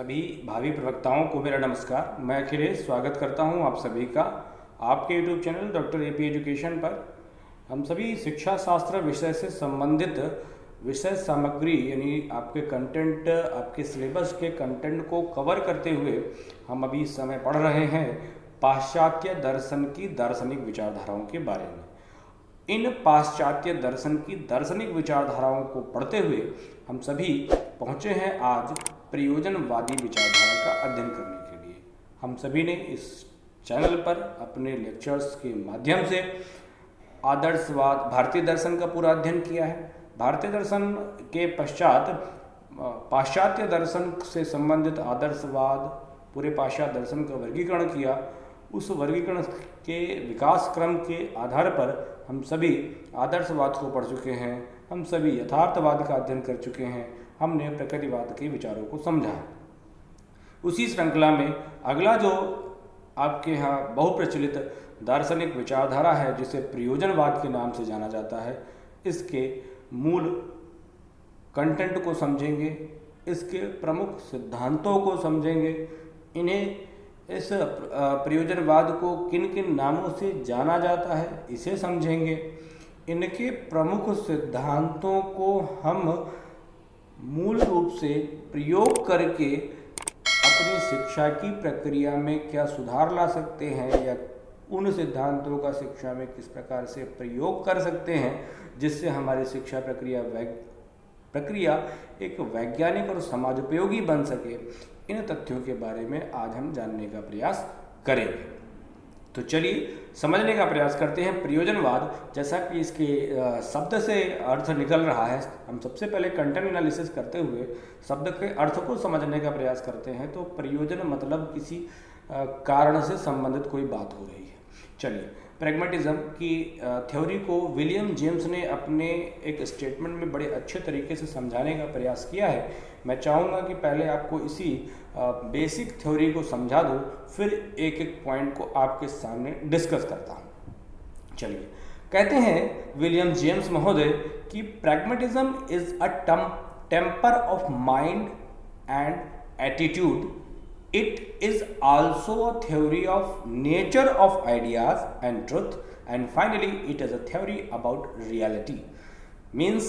सभी भावी प्रवक्ताओं को मेरा नमस्कार। मैं अखिलेश स्वागत करता हूं आप सभी का आपके YouTube channel doctor AP education पर। हम सभी शिक्षा शास्त्र विषय से संबंधित विषय सामग्री यानी आपके कंटेंट, आपके सिलेबस के कंटेंट को कवर करते हुए हम अभी इस समय पढ़ रहे हैं पाश्चात्य दर्शन की दार्शनिक विचारधाराओं के बारे में। इन पाश्चात्य दर्शन की दार्शनिक विचारधाराओं को पढ़ते हुए हम सभी पहुँचे हैं आज प्रयोजनवादी विचारधारा का अध्ययन करने के लिए। हम सभी ने इस चैनल पर अपने लेक्चर्स के माध्यम से आदर्शवाद, भारतीय दर्शन का पूरा अध्ययन किया है। भारतीय दर्शन के पश्चात पाश्चात्य दर्शन से संबंधित आदर्शवाद, पूरे पाश्चात्य दर्शन का वर्गीकरण किया। उस वर्गीकरण के विकास क्रम के आधार पर हम सभी आदर्शवाद को पढ़ चुके हैं, हम सभी यथार्थवाद का अध्ययन कर चुके हैं, हमने प्रकृतिवाद के विचारों को समझा। उसी श्रृंखला में अगला जो आपके यहाँ बहुप्रचलित दार्शनिक विचारधारा है जिसे प्रयोजनवाद के नाम से जाना जाता है, इसके मूल कंटेंट को समझेंगे, इसके प्रमुख सिद्धांतों को समझेंगे, इन्हें इस प्रयोजनवाद को किन किन नामों से जाना जाता है इसे समझेंगे। इनके प्रमुख सिद्धांतों को हम मूल रूप से प्रयोग करके अपनी शिक्षा की प्रक्रिया में क्या सुधार ला सकते हैं या उन सिद्धांतों का शिक्षा में किस प्रकार से प्रयोग कर सकते हैं जिससे हमारी शिक्षा प्रक्रिया एक वैज्ञानिक और समाजोपयोगी बन सके। इन तथ्यों के बारे में आज हम जानने का प्रयास करेंगे। तो चलिए समझने का प्रयास करते हैं प्रयोजनवाद। जैसा कि इसके शब्द से अर्थ निकल रहा है, हम सबसे पहले कंटेंट एनालिसिस करते हुए शब्द के अर्थ को समझने का प्रयास करते हैं। तो प्रयोजन मतलब किसी कारण से संबंधित कोई बात हो रही है। चलिए, प्रैग्मेटिज्म की थ्योरी को विलियम जेम्स ने अपने एक स्टेटमेंट में बड़े अच्छे तरीके से समझाने का प्रयास किया है। मैं चाहूँगा कि पहले आपको इसी बेसिक थ्योरी को समझा दूँ, फिर एक एक पॉइंट को आपके सामने डिस्कस करता हूँ। चलिए, कहते हैं विलियम जेम्स महोदय कि pragmatism is a temper of mind and attitude. It is also a theory of nature of ideas and truth, and finally it is a theory about reality. Means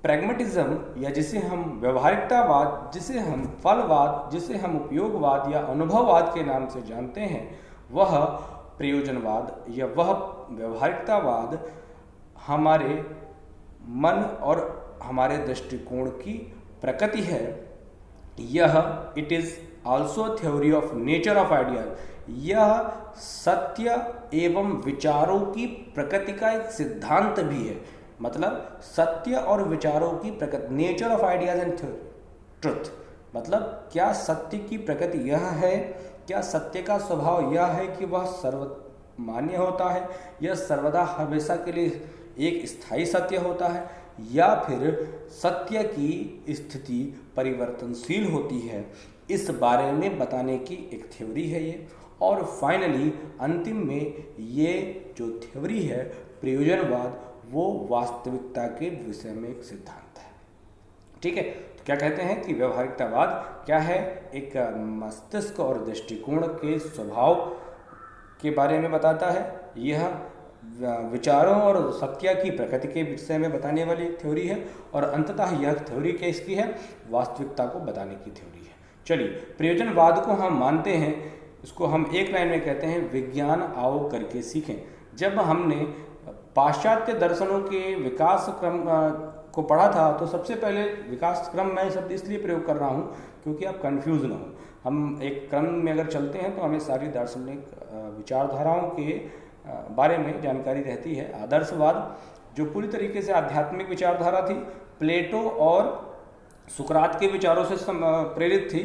pragmatism या जिसे हम व्यवहारिकतावाद, जिसे हम फलवाद, जिसे हम उपयोगवाद या अनुभववाद के नाम से जानते हैं, वह प्रयोजनवाद या वह व्यवहारिकतावाद हमारे मन और हमारे दृष्टिकोण की प्रकृति है। यह it is also theory of nature of ideas, यह सत्य एवं विचारों की प्रकृति का एक सिद्धांत भी है। मतलब सत्य और विचारों की प्रकृति, nature of ideas and truth, मतलब क्या सत्य की प्रकृति यह है, क्या सत्य का स्वभाव यह है कि वह सर्वमान्य होता है, यह सर्वदा हमेशा के लिए एक स्थायी सत्य होता है, या फिर सत्य की स्थिति परिवर्तनशील होती है। इस बारे में बताने की एक थ्योरी है ये। और फाइनली अंतिम में ये जो थ्योरी है प्रयोजनवाद, वो वास्तविकता के विषय में एक सिद्धांत है। ठीक है, तो क्या कहते हैं कि व्यवहारिकतावाद क्या है? एक मस्तिष्क और दृष्टिकोण के स्वभाव के बारे में बताता है। यह विचारों और सत्य की प्रकृति के विषय में बताने वाली एक थ्योरी है, और अंततः यह थ्योरी किसकी है? वास्तविकता को बताने की थ्योरी है। चलिए, प्रयोजनवाद को हम मानते हैं, इसको हम एक लाइन में कहते हैं विज्ञान आओ करके सीखें। जब हमने पाश्चात्य दर्शनों के विकास क्रम को पढ़ा था, तो सबसे पहले विकास क्रम मैं शब्द इसलिए प्रयोग कर रहा हूँ क्योंकि आप कंफ्यूज ना हो। हम एक क्रम में अगर चलते हैं तो हमें सारी दार्शनिक विचारधाराओं के बारे में जानकारी रहती है। आदर्शवाद जो पूरी तरीके से आध्यात्मिक विचारधारा थी, प्लेटो और सुकरात के विचारों से प्रेरित थी।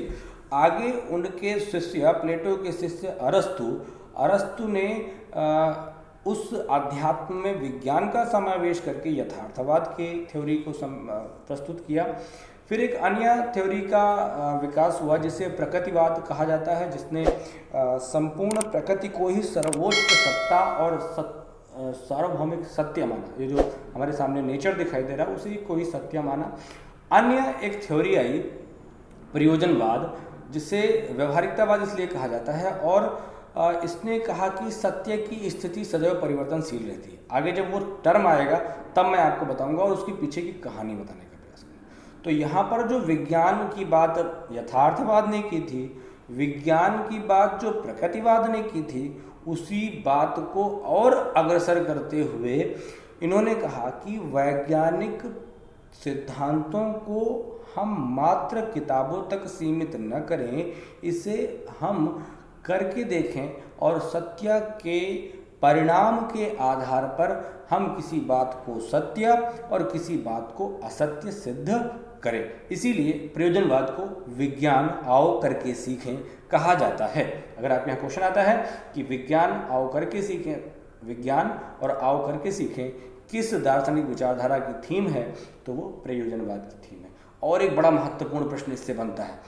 आगे उनके शिष्य, प्लेटो के शिष्य अरस्तु ने उस अध्यात्म में विज्ञान का समावेश करके यथार्थवाद के थ्योरी को प्रस्तुत किया। फिर एक अन्य थ्योरी का विकास हुआ जिसे प्रकृतिवाद कहा जाता है, जिसने संपूर्ण प्रकृति को ही सर्वोच्च सत्ता और सार्वभौमिक सत्य माना। ये जो हमारे सामने नेचर दिखाई दे रहा है उसी को ही सत्य माना। अन्य एक थ्योरी आई प्रयोजनवाद, जिसे व्यवहारिकतावाद इसलिए कहा जाता है। और इसने कहा कि सत्य की स्थिति सदैव परिवर्तनशील रहती है। आगे जब वो टर्म आएगा तब मैं आपको बताऊंगा और उसके पीछे की कहानी बताने का प्रयास करूँगा। तो यहाँ पर जो विज्ञान की बात यथार्थवाद ने की थी, विज्ञान की बात जो प्रकृतिवाद ने की थी, उसी बात को और अग्रसर करते हुए इन्होंने कहा कि वैज्ञानिक सिद्धांतों को हम मात्र किताबों तक सीमित न करें, इसे हम करके देखें और सत्य के परिणाम के आधार पर हम किसी बात को सत्य और किसी बात को असत्य सिद्ध करें। इसीलिए प्रयोजनवाद को विज्ञान आओ करके सीखें कहा जाता है। अगर आप यहाँ क्वेश्चन आता है कि विज्ञान आओ करके सीखें, विज्ञान और आओ करके सीखें किस दार्शनिक विचारधारा की थीम है, तो वो प्रयोजनवाद की थीम है। और एक बड़ा महत्वपूर्ण प्रश्न इससे बनता है,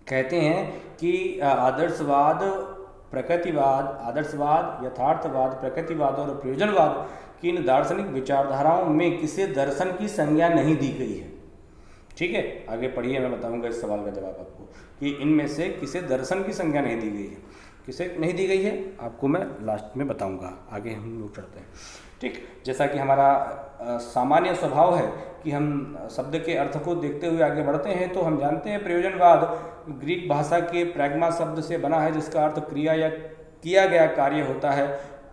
कहते हैं कि आदर्शवाद, प्रकृतिवाद, आदर्शवाद, यथार्थवाद, प्रकृतिवाद और प्रयोजनवाद की इन दार्शनिक विचारधाराओं में किसी दर्शन की संज्ञा नहीं दी गई है। ठीक है, आगे पढ़िए, मैं बताऊंगा इस सवाल का जवाब आपको कि इनमें से किसे दर्शन की संज्ञा नहीं दी गई है, किसे नहीं दी गई है, आपको मैं लास्ट में बताऊंगा। आगे हम लोग चढ़ते हैं। ठीक, जैसा कि हमारा सामान्य स्वभाव है कि हम शब्द के अर्थ को देखते हुए आगे बढ़ते हैं, तो हम जानते हैं प्रयोजनवाद ग्रीक भाषा के प्रैग्मा शब्द से बना है, जिसका अर्थ क्रिया या किया गया कार्य होता है।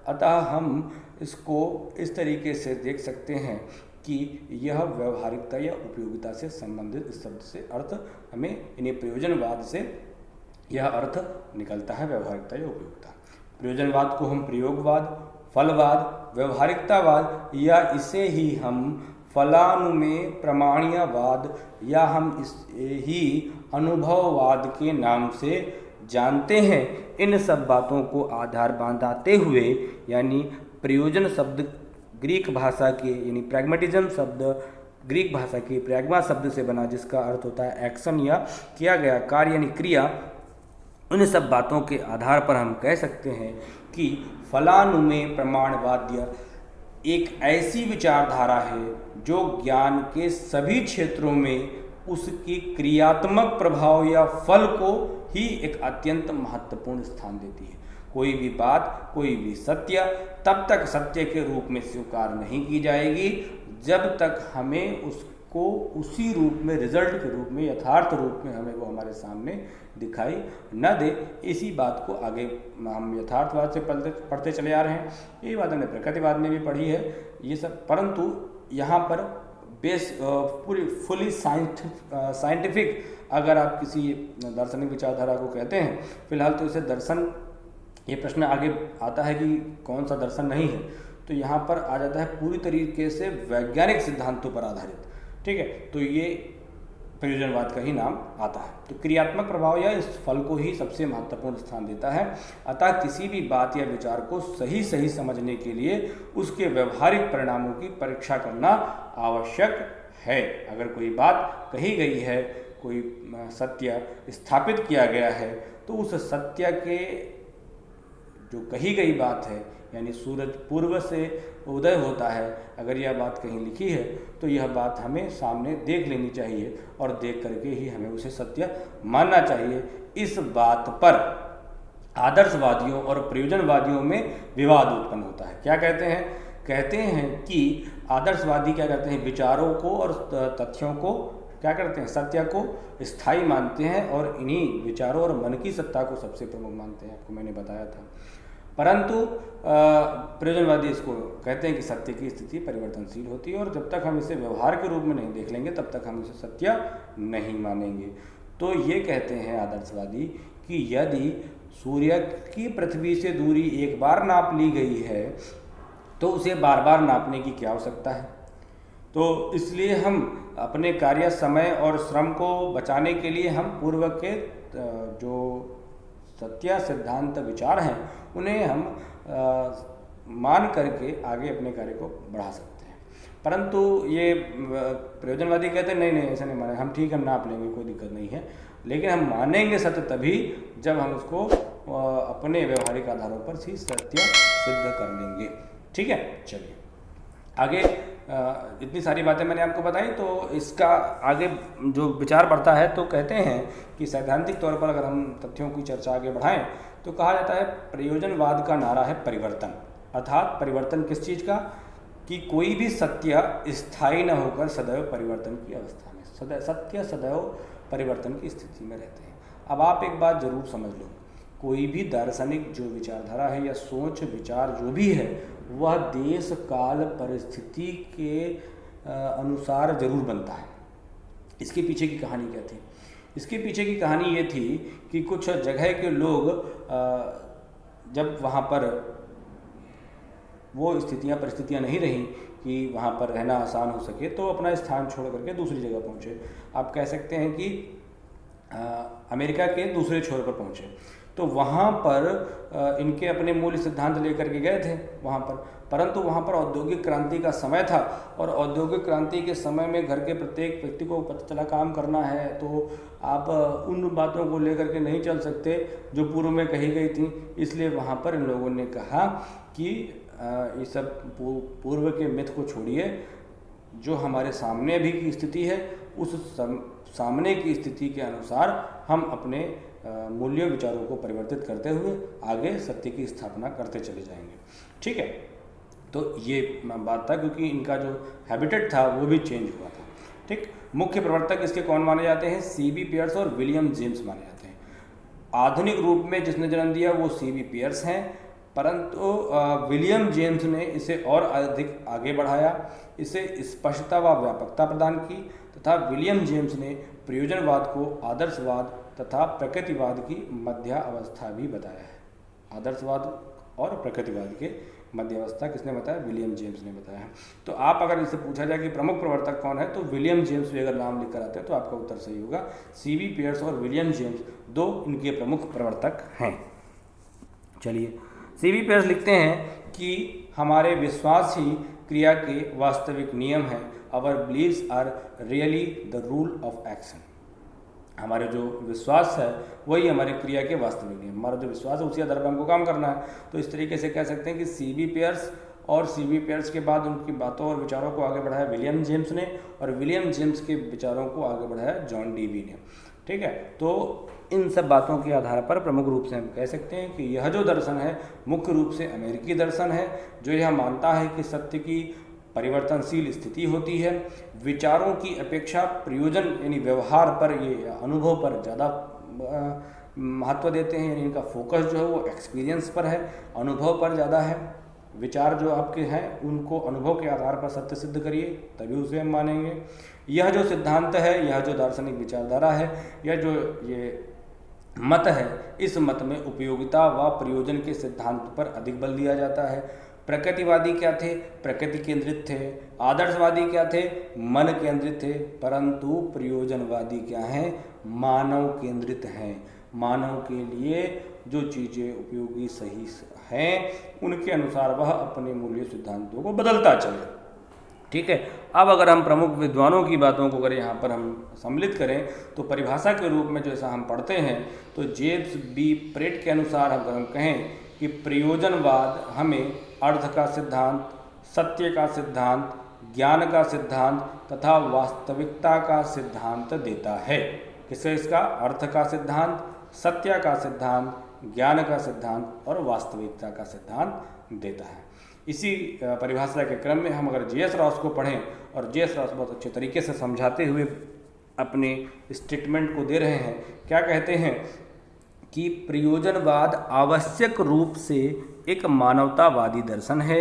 अतः हम इसको इस तरीके से देख सकते हैं कि यह व्यवहारिकता या उपयोगिता से संबंधित इस शब्द से अर्थ हमें इन्हें प्रयोजनवाद से यह अर्थ निकलता है, व्यवहारिकता या उपयोगिता। प्रयोजनवाद को हम प्रयोगवाद, फलवाद, व्यवहारिकतावाद या इसे ही हम फलानुमेय प्रमाणीयवाद या हम इसे ही अनुभववाद के नाम से जानते हैं। इन सब बातों को आधार बांधते हुए, यानी प्रयोजन शब्द ग्रीक भाषा के यानी प्रैग्मेटिज्म शब्द ग्रीक भाषा के प्रैग्मा शब्द से बना, जिसका अर्थ होता है एक्शन या किया गया कार्य यानी क्रिया। उन सब बातों के आधार पर हम कह सकते हैं कि फलानुमेय प्रमाणवाद्य एक ऐसी विचारधारा है जो ज्ञान के सभी क्षेत्रों में उसकी क्रियात्मक प्रभाव या फल को ही एक अत्यंत महत्वपूर्ण स्थान देती है। कोई भी बात, कोई भी सत्य तब तक सत्य के रूप में स्वीकार नहीं की जाएगी जब तक हमें उसको उसी रूप में, रिजल्ट के रूप में, यथार्थ रूप में हमें वो हमारे सामने दिखाई न दे। इसी बात को आगे हम यथार्थवाद से पढ़ते चले आ रहे हैं। ये बात हमने प्रकृतिवाद में भी पढ़ी है ये सब, परंतु यहाँ पर बेस पूरी फुली साइंटिफिक अगर आप किसी दार्शनिक विचारधारा को कहते हैं, फिलहाल तो इसे दर्शन, ये प्रश्न आगे आता है कि कौन सा दर्शन नहीं है, तो यहाँ पर आ जाता है पूरी तरीके से वैज्ञानिक सिद्धांतों पर आधारित। ठीक है, तो ये प्रयोजनवाद का ही नाम आता है। तो क्रियात्मक प्रभाव या इस फल को ही सबसे महत्वपूर्ण स्थान देता है। अतः किसी भी बात या विचार को सही सही समझने के लिए उसके व्यवहारिक परिणामों की परीक्षा करना आवश्यक है। अगर कोई बात कही गई है, कोई सत्य स्थापित किया गया है, तो उस सत्य के जो कही गई बात है, यानी सूरज पूर्व से उदय होता है, अगर यह बात कहीं लिखी है तो यह बात हमें सामने देख लेनी चाहिए और देख करके ही हमें उसे सत्य मानना चाहिए। इस बात पर आदर्शवादियों और प्रयोजनवादियों में विवाद उत्पन्न होता है। क्या कहते हैं? कहते हैं कि आदर्शवादी क्या करते हैं, विचारों को और तथ्यों को क्या करते हैं, सत्य को स्थायी मानते हैं और इन्हीं विचारों और मन की सत्ता को सबसे प्रमुख मानते हैं, आपको मैंने बताया था। परंतु प्रयोजनवादी इसको कहते हैं कि सत्य की स्थिति परिवर्तनशील होती है और जब तक हम इसे व्यवहार के रूप में नहीं देख लेंगे तब तक हम इसे सत्य नहीं मानेंगे। तो ये कहते हैं आदर्शवादी कि यदि सूर्य की पृथ्वी से दूरी एक बार नाप ली गई है तो उसे बार बार नापने की क्या आवश्यकता है। तो इसलिए हम अपने कार्य, समय और श्रम को बचाने के लिए हम पूर्व के जो सत्य सिद्धांत विचार हैं उन्हें हम मान करके आगे अपने कार्य को बढ़ा सकते हैं। परंतु ये प्रयोजनवादी कहते हैं नहीं नहीं ऐसा नहीं माने, हम ठीक हम नाप लेंगे, कोई दिक्कत नहीं है, लेकिन हम मानेंगे सत्य तभी जब हम उसको अपने व्यवहारिक आधारों पर ही सत्य सिद्ध कर लेंगे। ठीक है, चलिए आगे इतनी सारी बातें मैंने आपको बताई, तो इसका आगे जो विचार बढ़ता है तो कहते हैं कि सैद्धांतिक तौर पर अगर हम तथ्यों की चर्चा आगे बढ़ाएं तो कहा जाता है प्रयोजनवाद का नारा है परिवर्तन। अर्थात परिवर्तन किस चीज़ का, कि कोई भी सत्य स्थायी न होकर सदैव परिवर्तन की अवस्था में, सत्य सदैव परिवर्तन की स्थिति में रहते हैं। अब आप एक बात जरूर समझ लो, कोई भी दार्शनिक जो विचारधारा है या सोच विचार जो भी है वह देश काल परिस्थिति के अनुसार जरूर बनता है। इसके पीछे की कहानी क्या थी? इसके पीछे की कहानी ये थी कि कुछ जगह के लोग जब वहाँ पर वो परिस्थितियाँ नहीं रहीं कि वहाँ पर रहना आसान हो सके, तो अपना स्थान छोड़ करके दूसरी जगह पहुँचे। आप कह सकते हैं कि अमेरिका के दूसरे छोर पर पहुँचे, तो वहाँ पर इनके अपने मूल सिद्धांत लेकर के गए थे वहाँ पर, परंतु वहाँ पर औद्योगिक क्रांति का समय था और औद्योगिक क्रांति के समय में घर के प्रत्येक व्यक्ति को पता चला काम करना है, तो आप उन बातों को लेकर के नहीं चल सकते जो पूर्व में कही गई थी। इसलिए वहाँ पर इन लोगों ने कहा कि ये सब पूर्व के मिथ को छोड़िए, जो हमारे सामने अभी की स्थिति है उस सामने की स्थिति के अनुसार हम अपने मूल्यों विचारों को परिवर्तित करते हुए आगे सत्य की स्थापना करते चले जाएंगे। ठीक है, तो ये बात था, क्योंकि इनका जो हैबिटेट था वो भी चेंज हुआ था। ठीक, मुख्य प्रवर्तक इसके कौन माने जाते हैं? C.B. पियर्स और विलियम जेम्स माने जाते हैं। आधुनिक रूप में जिसने जन्म दिया वो C.B. पियर्स हैं, परंतु विलियम जेम्स ने इसे और अधिक आगे बढ़ाया, इसे स्पष्टता व व्यापकता प्रदान की, तथा विलियम जेम्स ने प्रयोजनवाद को आदर्शवाद तथा प्रकृतिवाद की मध्यावस्था भी बताया है। आदर्शवाद और प्रकृतिवाद के मध्यावस्था किसने बताया? विलियम जेम्स ने बताया है। तो आप अगर इससे पूछा जाए कि प्रमुख प्रवर्तक कौन है, तो विलियम जेम्स भी अगर नाम लिख कर आते हैं तो आपका उत्तर सही होगा। C.B. पियर्स और विलियम जेम्स दो इनके प्रमुख प्रवर्तक हैं। चलिए, C.B. पियर्स लिखते हैं कि हमारे विश्वास ही क्रिया के वास्तविक नियम हैं। Our believes are really the rule of action. हमारे जो विश्वास है वही हमारी क्रिया के वास्तविक नियम, हमारा जो विश्वास है उसी आधार पर हमको काम करना है। तो इस तरीके से कह सकते हैं कि C.B. पियर्स और C.B. पियर्स के बाद उनकी बातों और विचारों को आगे बढ़ाया विलियम जेम्स ने, और विलियम जेम्स के विचारों को आगे बढ़ाया जॉन डीवी ने। ठीक है, तो इन सब बातों के आधार पर प्रमुख रूप से हम कह सकते हैं कि यह जो दर्शन है मुख्य रूप से अमेरिकी दर्शन है, जो यह मानता है कि सत्य की परिवर्तनशील स्थिति होती है। विचारों की अपेक्षा प्रयोजन यानी व्यवहार पर, ये अनुभव पर ज़्यादा महत्व देते हैं, यानी इनका फोकस जो है वो एक्सपीरियंस पर है, अनुभव पर ज़्यादा है। विचार जो आपके हैं उनको अनुभव के आधार पर सत्य सिद्ध करिए, तभी उसे हम मानेंगे। यह जो सिद्धांत है, यह जो दार्शनिक विचारधारा है, यह जो ये मत है, इस मत में उपयोगिता व प्रयोजन के सिद्धांत पर अधिक बल दिया जाता है। प्रकृतिवादी क्या थे? प्रकृति केंद्रित थे। आदर्शवादी क्या थे? मन केंद्रित थे। परंतु प्रयोजनवादी क्या हैं? मानव केंद्रित हैं। मानव के लिए जो चीज़ें उपयोगी सही हैं उनके अनुसार वह अपने मूल्य सिद्धांतों को बदलता चले। ठीक है, अब अगर हम प्रमुख विद्वानों की बातों को अगर यहाँ पर हम सम्मिलित करें तो परिभाषा के रूप में जैसा हम पढ़ते हैं तो जेम्स बी प्रेट के अनुसार अगर हम कहें कि प्रयोजनवाद हमें अर्थ का सिद्धांत, सत्य का सिद्धांत, ज्ञान का सिद्धांत तथा वास्तविकता का सिद्धांत देता है। किससे? इसका अर्थ का सिद्धांत, सत्य का सिद्धांत, ज्ञान का सिद्धांत और वास्तविकता का सिद्धांत देता है। इसी परिभाषा के क्रम में हम अगर J.S. रॉस को पढ़ें, और J.S. रॉस बहुत अच्छे तरीके से समझाते हुए अपने स्टेटमेंट को दे रहे हैं। क्या कहते हैं कि प्रयोजनवाद आवश्यक रूप से एक मानवतावादी दर्शन है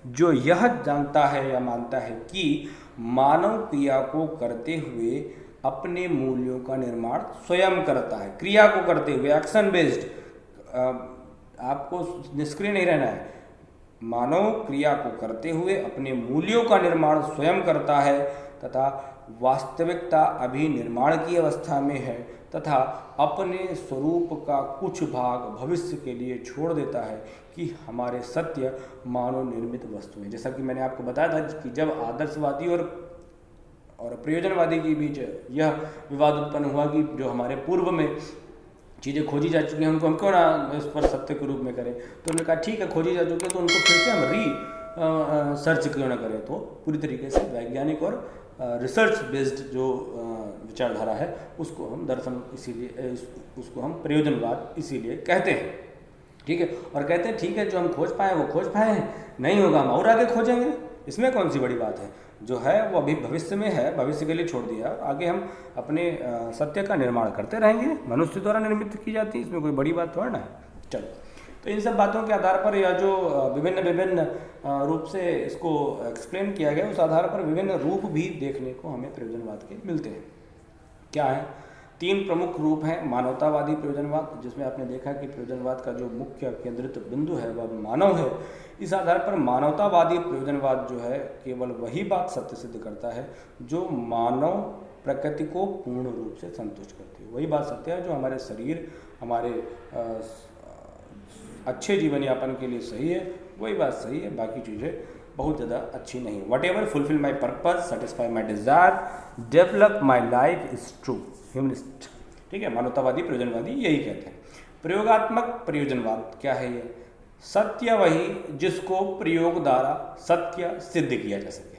जो यह जानता है या मानता है कि मानव क्रिया को करते हुए अपने मूल्यों का निर्माण स्वयं करता है। क्रिया को करते हुए, एक्शन बेस्ड, आपको निष्क्रिय नहीं रहना है। मानव क्रिया को करते हुए अपने मूल्यों का निर्माण स्वयं करता है तथा वास्तविकता अभी निर्माण की अवस्था में है तथा अपने स्वरूप का कुछ भाग भविष्य के लिए छोड़ देता है कि हमारे सत्य मानव निर्मित वस्तु हैं। जैसा कि मैंने आपको बताया था कि जब आदर्शवादी और प्रयोजनवादी के बीच यह विवाद उत्पन्न हुआ कि जो हमारे पूर्व में चीज़ें खोजी जा चुकी हैं उनको हम क्यों ना इस पर सत्य के रूप में करें, तो उन्होंने कहा ठीक है खोजी जा चुकी है तो उनको फिर से हम सर्च क्यों ना करें, तो पूरी तरीके से वैज्ञानिक और रिसर्च बेस्ड जो विचारधारा है उसको हम दर्शन इसीलिए उसको हम प्रयोजनवाद इसीलिए कहते हैं। ठीक है, और कहते हैं ठीक है जो हम खोज पाए वो खोज पाए हैं, नहीं होगा हम और आगे खोजेंगे, इसमें कौन सी बड़ी बात है। जो है वो अभी भविष्य में है, भविष्य के लिए छोड़ दिया, आगे हम अपने सत्य का निर्माण करते रहेंगे, मनुष्य द्वारा निर्मित की जाती है, इसमें कोई बड़ी बात थोड़ा ना है। चलो, तो इन सब बातों के आधार पर या जो विभिन्न रूप से इसको एक्सप्लेन किया गया, उस आधार पर विभिन्न रूप भी देखने को हमें प्रयोजनवाद के मिलते हैं। क्या है? 3 प्रमुख रूप हैं। मानवतावादी प्रयोजनवाद, जिसमें आपने देखा कि प्रयोजनवाद का जो मुख्य केंद्रित बिंदु है वह मानव है। इस आधार पर मानवतावादी प्रयोजनवाद जो है केवल वही बात सत्य सिद्ध करता है जो मानव प्रकृति को पूर्ण रूप से संतुष्ट करती है। वही बात सत्य है जो हमारे शरीर, हमारे अच्छे जीवन यापन के लिए सही है, वही बात सही है, बाकी चीज़ें बहुत ज़्यादा अच्छी नहीं। What ever fulfil my purpose, satisfy my desire, develop my life is true humanist. ठीक है, मानवतावादी प्रयोजनवादी यही कहते हैं। प्रयोगात्मक प्रयोजनवाद क्या है? ये सत्य वही जिसको प्रयोग द्वारा सत्य सिद्ध किया जा सके।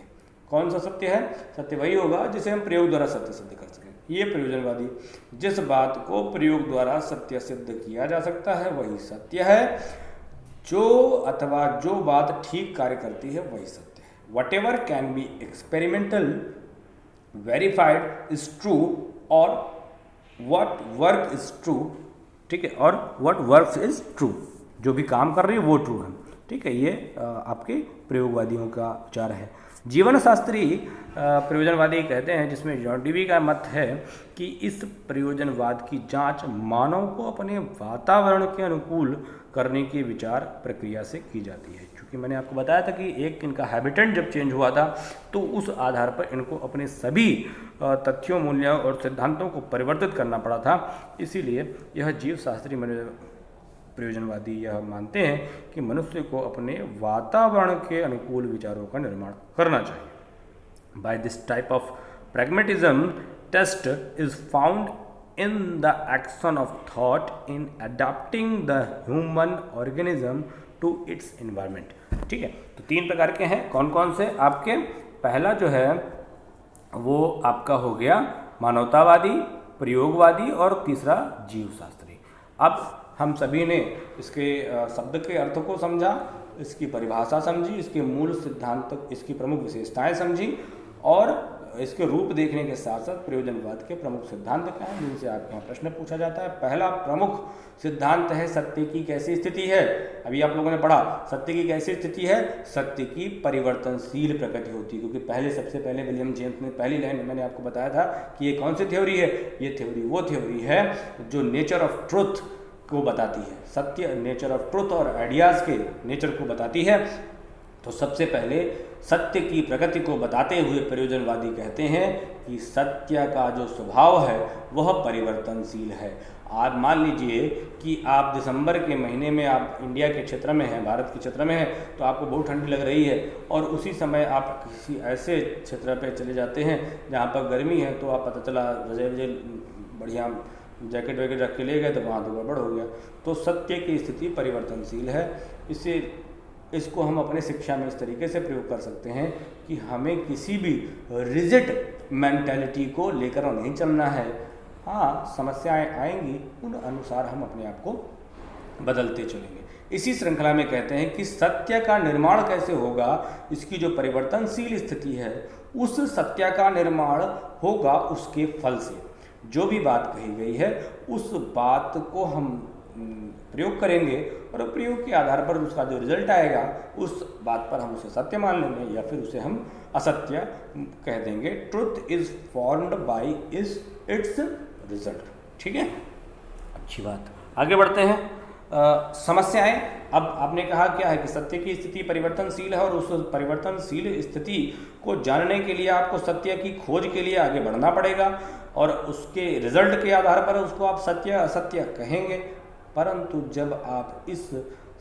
कौन सा सत्य है? सत्य वही होगा जिसे हम प्रयोग द्वारा सत्य सिद्ध कर सकें। ये प्रयोजनवादी, जिस बात को प्रयोग द्वारा सत्य सिद्ध किया जा सकता है वही सत्य है, जो बात ठीक कार्य करती है वही सत्य है। What ever can be experimental verified is true और वट वर्क इज ट्रू। ठीक है, और वट वर्क इज ट्रू, जो भी काम कर रही है वो ट्रू है। ठीक है, ये आपके प्रयोगवादियों का विचार है। जीवन शास्त्री प्रयोजनवादी कहते हैं, जिसमें जॉन डीवी का मत है कि इस प्रयोजनवाद की जांच मानव को अपने वातावरण के अनुकूल करने की विचार प्रक्रिया से की जाती है। क्योंकि मैंने आपको बताया था कि एक इनका हैबिटेट जब चेंज हुआ था तो उस आधार पर इनको अपने सभी तथ्यों, मूल्यों और सिद्धांतों को परिवर्तित करना पड़ा था। इसीलिए यह जीव शास्त्री प्रयोजनवादी यह मानते हैं कि मनुष्य को अपने वातावरण के अनुकूल विचारों का निर्माण करना चाहिए। By this type of pragmatism test is found in the action of thought in adapting the human organism to its environment। ठीक है, तो 3 प्रकार के हैं। कौन कौन से? आपके पहला जो है वो आपका हो गया मानवतावादी, प्रयोगवादी और तीसरा जीव शास्त्री। अब हम सभी ने इसके शब्द के अर्थ को समझा, इसकी परिभाषा समझी, इसके मूल सिद्धांत, इसकी प्रमुख विशेषताएं समझी और इसके रूप देखने के साथ साथ प्रयोजनवाद के प्रमुख सिद्धांत क्या हैं जिनसे आपके यहाँ प्रश्न पूछा जाता है। पहला प्रमुख सिद्धांत है सत्य की कैसी स्थिति है। अभी आप लोगों ने पढ़ा सत्य की कैसी स्थिति है, सत्य की परिवर्तनशील प्रकृति होती है। क्योंकि सबसे पहले विलियम जेम्स ने पहली लाइन मैंने आपको बताया था कि ये कौन सी थ्योरी है, ये थ्योरी वो थ्योरी है जो नेचर ऑफ ट्रुथ को बताती है। सत्य नेचर ऑफ ट्रुथ और आइडियाज़ के नेचर को बताती है। तो सबसे पहले सत्य की प्रकृति को बताते हुए प्रयोजनवादी कहते हैं कि सत्य का जो स्वभाव है वह परिवर्तनशील है। आप मान लीजिए कि आप दिसंबर के महीने में आप इंडिया के क्षेत्र में हैं, भारत के क्षेत्र में हैं, तो आपको बहुत ठंडी लग रही है और उसी समय आप किसी ऐसे क्षेत्र पे चले जाते हैं जहाँ पर गर्मी है, तो आप पता चला रज़ाई बढ़िया जैकेट वैकेट रख के ले गए तो वहाँ तो गड़बड़ हो गया। तो सत्य की स्थिति परिवर्तनशील है। इसको हम अपने शिक्षा में इस तरीके से प्रयोग कर सकते हैं कि हमें किसी भी रिजिड मेंटालिटी को लेकर नहीं चलना है। हाँ, समस्याएं आएंगी, उन अनुसार हम अपने आप को बदलते चलेंगे। इसी श्रृंखला में कहते हैं कि सत्य का निर्माण कैसे होगा, इसकी जो परिवर्तनशील स्थिति है उस सत्य का निर्माण होगा उसके फल से। जो भी बात कही गई है उस बात को हम प्रयोग करेंगे और प्रयोग के आधार पर उसका जो रिजल्ट आएगा उस बात पर हम उसे सत्य मान लेंगे या फिर उसे हम असत्य कह देंगे। Truth is formed by it's result. ठीक है, अच्छी बात। आगे बढ़ते हैं। समस्याएं। अब आपने कहा क्या है कि सत्य की स्थिति परिवर्तनशील है और उस परिवर्तनशील स्थिति को जानने के लिए आपको सत्य की खोज के लिए आगे बढ़ना पड़ेगा और उसके रिजल्ट के आधार पर उसको आप सत्य असत्य कहेंगे। परंतु जब आप इस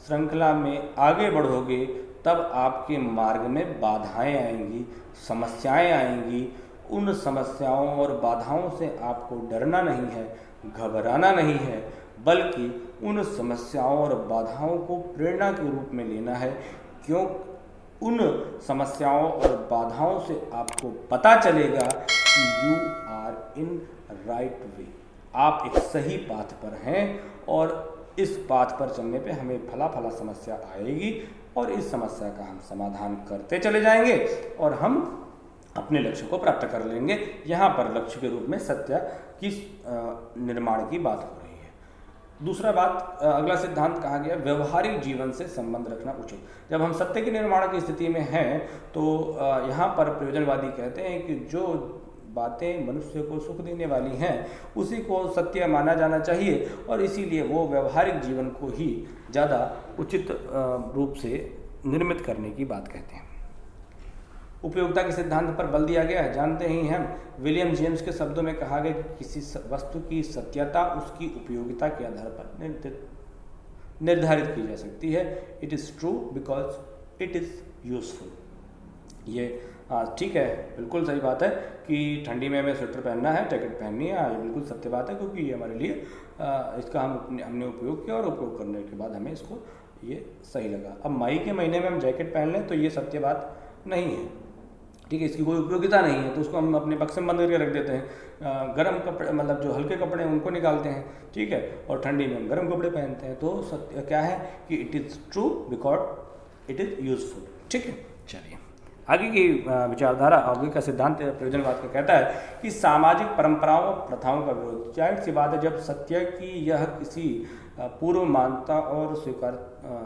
श्रृंखला में आगे बढ़ोगे तब आपके मार्ग में बाधाएं आएंगी, समस्याएं आएंगी। उन समस्याओं और बाधाओं से आपको डरना नहीं है, घबराना नहीं है, बल्कि उन समस्याओं और बाधाओं को प्रेरणा के रूप में लेना है। क्यों? उन समस्याओं और बाधाओं से आपको पता चलेगा कि you are in right way, आप एक सही पाथ पर हैं और इस पाथ पर चलने पे हमें फला फला समस्या आएगी और इस समस्या का हम समाधान करते चले जाएंगे और हम अपने लक्ष्य को प्राप्त कर लेंगे। यहाँ पर लक्ष्य के रूप में सत्य की निर्माण की बात हो रही है। दूसरा बात, अगला सिद्धांत कहा गया व्यवहारिक जीवन से संबंध रखना उचित। जब हम सत्य के निर्माण की स्थिति में हैं तो यहाँ पर प्रयोजनवादी कहते हैं कि जो बातें मनुष्य को सुख देने वाली हैं उसी को सत्य माना जाना चाहिए और इसीलिए वो व्यवहारिक जीवन को ही ज़्यादा उचित रूप से निर्मित करने की बात कहते हैं। उपयोगिता के सिद्धांत पर बल दिया गया है, जानते ही हैं। विलियम जेम्स के शब्दों में कहा गया कि किसी वस्तु की सत्यता उसकी उपयोगिता के आधार पर निर्धारित की जा सकती है। It is true because it is useful. ये ठीक है, बिल्कुल सही बात है कि ठंडी में हमें स्वेटर पहनना है, जैकेट पहननी है, ये बिल्कुल सत्य बात है क्योंकि ये हमारे लिए इसका हमने उपयोग किया और उपयोग करने के बाद हमें इसको ये सही लगा। अब मई के महीने में हम जैकेट पहन लें तो ये सत्य बात नहीं है, ठीक है, इसकी कोई उपयोगिता नहीं है तो उसको हम अपने बक्से में बंद करके रख देते हैं। गर्म कपड़े मतलब जो हल्के कपड़े हैं उनको निकालते हैं, ठीक है, और ठंडी में हम गर्म कपड़े पहनते हैं। तो सत्य क्या है कि it is true because it is useful. ठीक है, चलिए आगे की विचारधारा, आगे का सिद्धांत प्रयोजनवाद का कहता है कि सामाजिक परंपराओं और प्रथाओं का विरोध। जाहिर सी बात है, जब सत्य की यह किसी पूर्व मान्यता और स्वीकार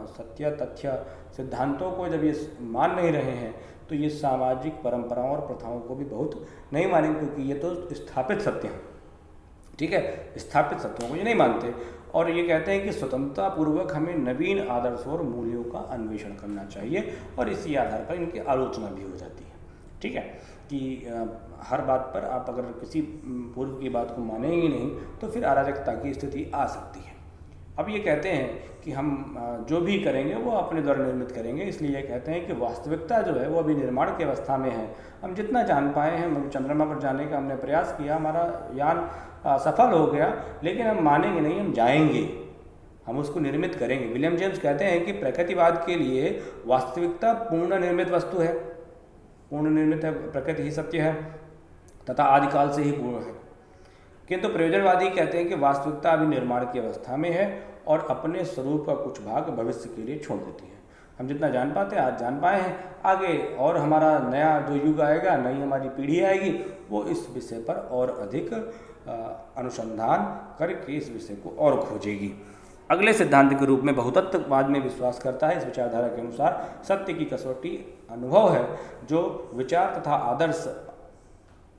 सत्य तथ्य सिद्धांतों को जब ये मान नहीं रहे हैं तो ये सामाजिक परंपराओं और प्रथाओं को भी बहुत नहीं मानेंगे क्योंकि ये तो स्थापित सत्य हैं, ठीक है, स्थापित सत्यों को ये नहीं मानते और ये कहते हैं कि स्वतंत्रता पूर्वक हमें नवीन आदर्शों और मूल्यों का अन्वेषण करना चाहिए और इसी आधार पर इनकी आलोचना भी हो जाती है। ठीक है कि हर बात पर आप अगर किसी पूर्व की बात को मानेंगे नहीं तो फिर अराजकता की स्थिति आ सकती है। अब ये कहते हैं कि हम जो भी करेंगे वो अपने द्वारा निर्मित करेंगे, इसलिए ये कहते हैं कि वास्तविकता जो है वो अभी निर्माण की अवस्था में है। हम जितना जान पाए हैं, हम चंद्रमा पर जाने का हमने प्रयास किया, हमारा यान सफल हो गया, लेकिन हम मानेंगे नहीं, हम जाएंगे, हम उसको निर्मित करेंगे। विलियम जेम्स कहते हैं कि प्रकृतिवाद के लिए वास्तविकता पूर्ण निर्मित वस्तु है, पूर्ण निर्मित है, प्रकृति ही सत्य है तथा आदिकाल से ही पूर्ण है। किंतु प्रयोजनवादी कहते हैं कि वास्तविकता अभी निर्माण की अवस्था में है और अपने स्वरूप का कुछ भाग भविष्य के लिए छोड़ देती है। हम जितना जान पाते हैं आज जान पाए हैं, आगे और हमारा नया जो युग आएगा, नई हमारी पीढ़ी आएगी, वो इस विषय पर और अधिक अनुसंधान करके इस विषय को और खोजेगी। अगले सिद्धांत के रूप में बहुतत्ववाद में विश्वास करता है। इस विचारधारा के अनुसार सत्य की कसौटी अनुभव है, जो विचार तथा आदर्श